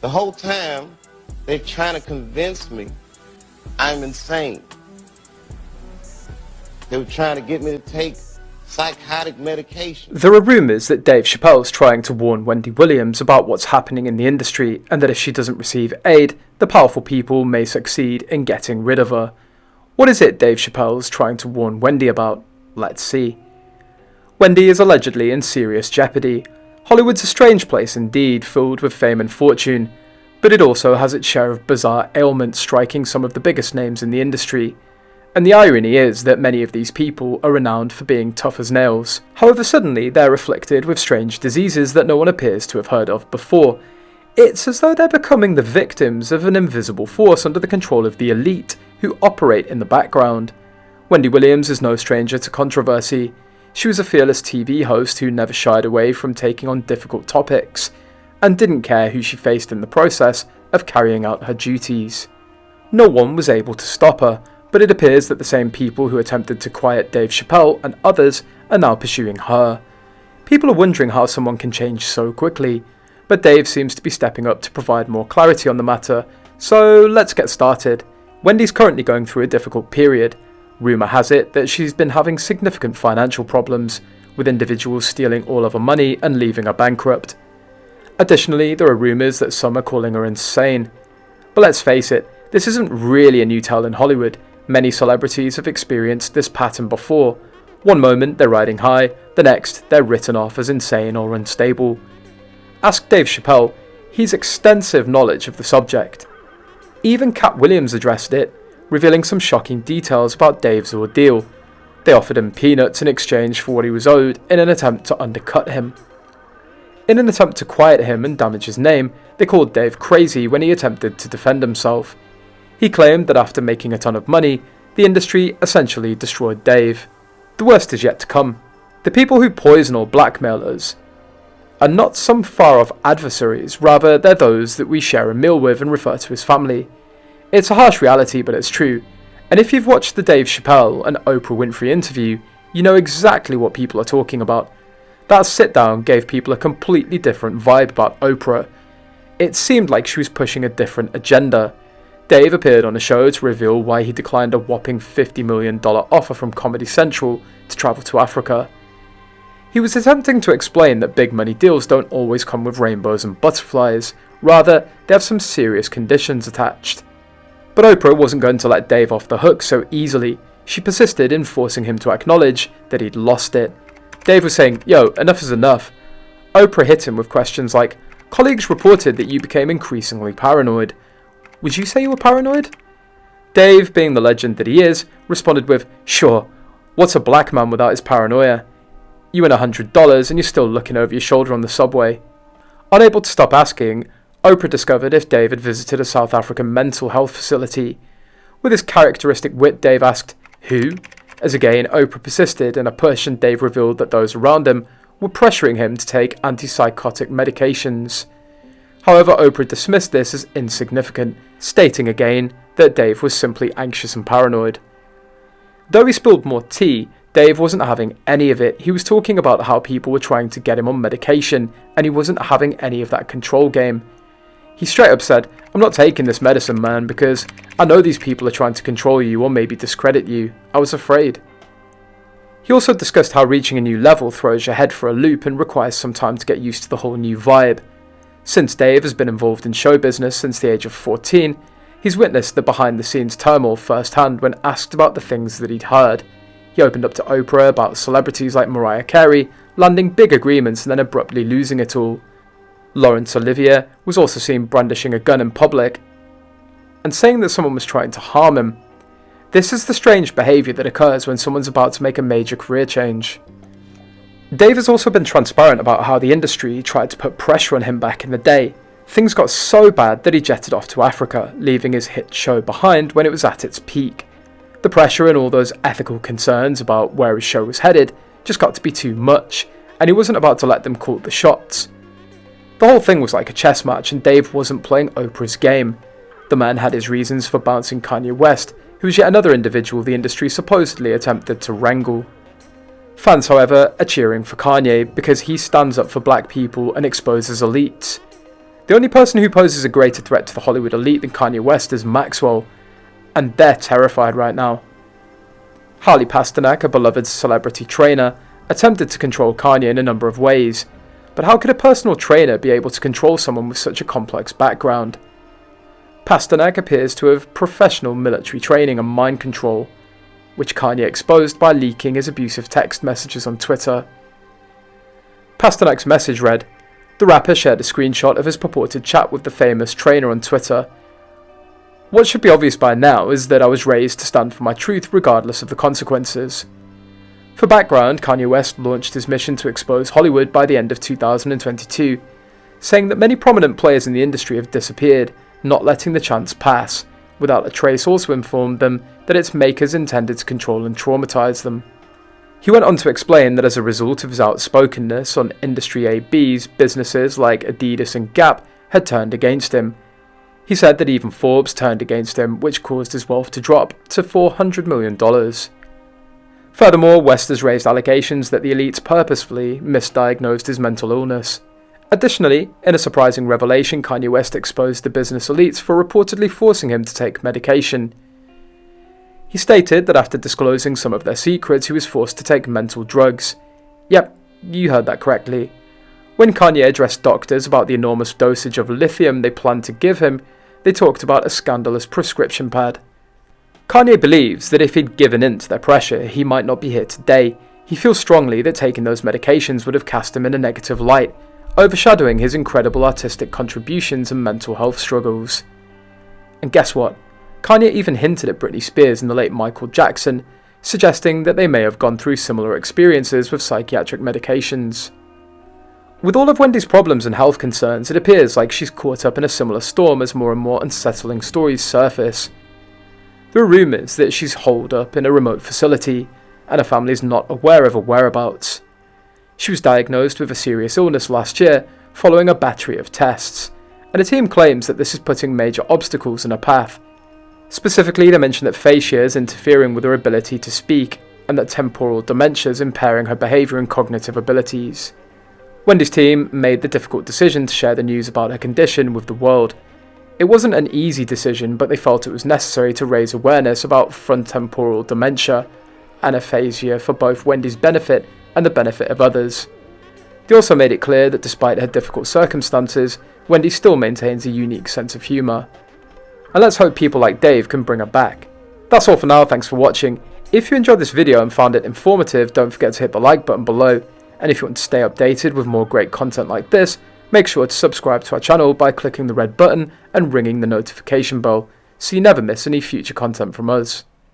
The whole time, they're trying to convince me I'm insane. They were trying to get me to take psychotic medication. There are rumours that Dave Chapelle's trying to warn Wendy Williams about what's happening in the industry, and that if she doesn't receive aid, the powerful people may succeed in getting rid of her. What is it Dave Chapelle's trying to warn Wendy about? Let's see. Wendy is allegedly in serious jeopardy. Hollywood's a strange place indeed, filled with fame and fortune, but it also has its share of bizarre ailments striking some of the biggest names in the industry. And the irony is that many of these people are renowned for being tough as nails. However, suddenly they're afflicted with strange diseases that no one appears to have heard of before. It's as though they're becoming the victims of an invisible force under the control of the elite, who operate in the background. Wendy Williams is no stranger to controversy. She was a fearless TV host who never shied away from taking on difficult topics, and didn't care who she faced in the process of carrying out her duties. No one was able to stop her, but it appears that the same people who attempted to quiet Dave Chapelle and others are now pursuing her. People are wondering how someone can change so quickly, but Dave seems to be stepping up to provide more clarity on the matter, so let's get started. Wendy's currently going through a difficult period. Rumour has it that she's been having significant financial problems, with individuals stealing all of her money and leaving her bankrupt. Additionally, there are rumours that some are calling her insane. But let's face it, this isn't really a new tale in Hollywood. Many celebrities have experienced this pattern before. One moment they're riding high, the next they're written off as insane or unstable. Ask Dave Chapelle, he's extensive knowledge of the subject. Even Cat Williams addressed it, revealing some shocking details about Dave's ordeal. They offered him peanuts in exchange for what he was owed in an attempt to undercut him. In an attempt to quiet him and damage his name, they called Dave crazy when he attempted to defend himself. He claimed that after making a ton of money, the industry essentially destroyed Dave. The worst is yet to come. The people who poison or blackmail us are not some far-off adversaries, rather they're those that we share a meal with and refer to as family. It's a harsh reality, but it's true. And if you've watched the Dave Chapelle and Oprah Winfrey interview, you know exactly what people are talking about. That sit-down gave people a completely different vibe about Oprah. It seemed like she was pushing a different agenda. Dave appeared on a show to reveal why he declined a whopping $50 million offer from Comedy Central to travel to Africa. He was attempting to explain that big money deals don't always come with rainbows and butterflies, rather they have some serious conditions attached. But Oprah wasn't going to let Dave off the hook so easily. She persisted in forcing him to acknowledge that he'd lost it. Dave was saying, "Yo, enough is enough." Oprah hit him with questions like, "Colleagues reported that you became increasingly paranoid. Would you say you were paranoid?" Dave, being the legend that he is, responded with, "Sure, what's a black man without his paranoia? You win $100 and you're still looking over your shoulder on the subway." Unable to stop asking, Oprah discovered if Dave had visited a South African mental health facility. With his characteristic wit, Dave asked, "Who?" As again, Oprah persisted in a push, and Dave revealed that those around him were pressuring him to take antipsychotic medications. However, Oprah dismissed this as insignificant, stating again that Dave was simply anxious and paranoid. Though he spilled more tea, Dave wasn't having any of it. He was talking about how people were trying to get him on medication, and he wasn't having any of that control game. He straight up said, "I'm not taking this medicine, man, because I know these people are trying to control you or maybe discredit you. I was afraid." He also discussed how reaching a new level throws your head for a loop and requires some time to get used to the whole new vibe. Since Dave has been involved in show business since the age of 14, he's witnessed the behind-the-scenes turmoil firsthand when asked about the things that he'd heard. He opened up to Oprah about celebrities like Mariah Carey landing big agreements and then abruptly losing it all. Laurence Olivier was also seen brandishing a gun in public and saying that someone was trying to harm him. This is the strange behaviour that occurs when someone's about to make a major career change. Dave has also been transparent about how the industry tried to put pressure on him back in the day. Things got so bad that he jetted off to Africa, leaving his hit show behind when it was at its peak. The pressure and all those ethical concerns about where his show was headed just got to be too much, and he wasn't about to let them call the shots. The whole thing was like a chess match, and Dave wasn't playing Oprah's game. The man had his reasons for bouncing Kanye West, who was yet another individual the industry supposedly attempted to wrangle. Fans, however, are cheering for Kanye because he stands up for black people and exposes elites. The only person who poses a greater threat to the Hollywood elite than Kanye West is Maxwell, and they're terrified right now. Harley Pasternak, a beloved celebrity trainer, attempted to control Kanye in a number of ways, but how could a personal trainer be able to control someone with such a complex background? Pasternak appears to have professional military training and mind control, which Kanye exposed by leaking his abusive text messages on Twitter. Pasternak's message read, the rapper shared a screenshot of his purported chat with the famous trainer on Twitter. What should be obvious by now is that I was raised to stand for my truth regardless of the consequences. For background, Kanye West launched his mission to expose Hollywood by the end of 2022, saying that many prominent players in the industry have disappeared, not letting the chance pass, without a trace also informed them that its makers intended to control and traumatize them. He went on to explain that as a result of his outspokenness on industry ABs, businesses like Adidas and Gap had turned against him. He said that even Forbes turned against him, which caused his wealth to drop to $400 million. Furthermore, West has raised allegations that the elites purposefully misdiagnosed his mental illness. Additionally, in a surprising revelation, Kanye West exposed the business elites for reportedly forcing him to take medication. He stated that after disclosing some of their secrets, he was forced to take mental drugs. Yep, you heard that correctly. When Kanye addressed doctors about the enormous dosage of lithium they planned to give him, they talked about a scandalous prescription pad. Kanye believes that if he'd given in to their pressure, he might not be here today. He feels strongly that taking those medications would have cast him in a negative light, overshadowing his incredible artistic contributions and mental health struggles. And guess what? Kanye even hinted at Britney Spears and the late Michael Jackson, suggesting that they may have gone through similar experiences with psychiatric medications. With all of Wendy's problems and health concerns, it appears like she's caught up in a similar storm as more and more unsettling stories surface. There are rumours that she's holed up in a remote facility, and her family is not aware of her whereabouts. She was diagnosed with a serious illness last year, following a battery of tests, and a team claims that this is putting major obstacles in her path. Specifically, they mention that aphasia is interfering with her ability to speak, and that temporal dementia is impairing her behaviour and cognitive abilities. Wendy's team made the difficult decision to share the news about her condition with the world. It wasn't an easy decision, but they felt it was necessary to raise awareness about frontotemporal dementia and aphasia for both Wendy's benefit and the benefit of others. They also made it clear that despite her difficult circumstances, Wendy still maintains a unique sense of humour. And let's hope people like Dave can bring her back. That's all for now, thanks for watching. If you enjoyed this video and found it informative, don't forget to hit the like button below. And if you want to stay updated with more great content like this, make sure to subscribe to our channel by clicking the red button and ringing the notification bell, so you never miss any future content from us.